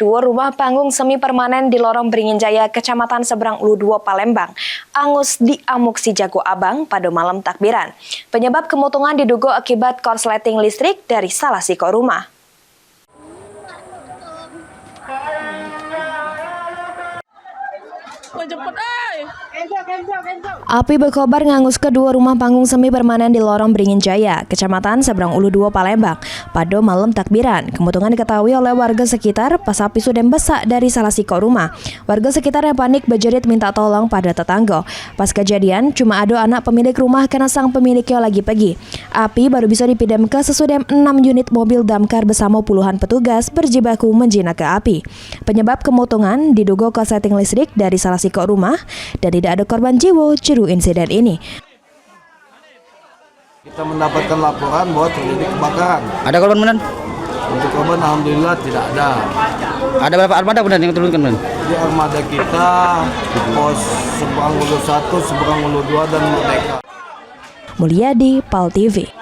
Dua rumah panggung semi permanen di Lorong Beringin Jaya, Kecamatan Seberang Ulu 2, Palembang, angus di amuk si Jago Abang pada malam takbiran. Penyebab kemotongan diduga akibat korsleting listrik dari salah siko rumah. Api berkobar ngangus kedua rumah panggung semi permanen di Lorong Beringin Jaya, Kecamatan Seberang Ulu 2, Palembang, pada malam takbiran. Kemotongan diketahui oleh warga sekitar pas api sudah membesar dari salah siko rumah. Warga sekitar yang panik berjerit minta tolong pada tetangga. Pas kejadian, cuma ada anak pemilik rumah karena sang pemiliknya lagi pergi. Api baru bisa dipidamkan sesudah 6 unit mobil damkar bersama puluhan petugas berjibaku menjinakkan api. Penyebab kemotongan diduga korsleting listrik dari salah siko rumah dan tidak ada korban jiwa juru insiden ini. Kita mendapatkan laporan bahwa terjadi kebakaran. Ada korban benar? Untuk korban alhamdulillah tidak ada. Ada berapa armada benar yang turunkan benar? Di armada kita pos Seberang Ulu 1, Seberang Ulu 2 dan Merdeka. Mulyadi, PAL TV.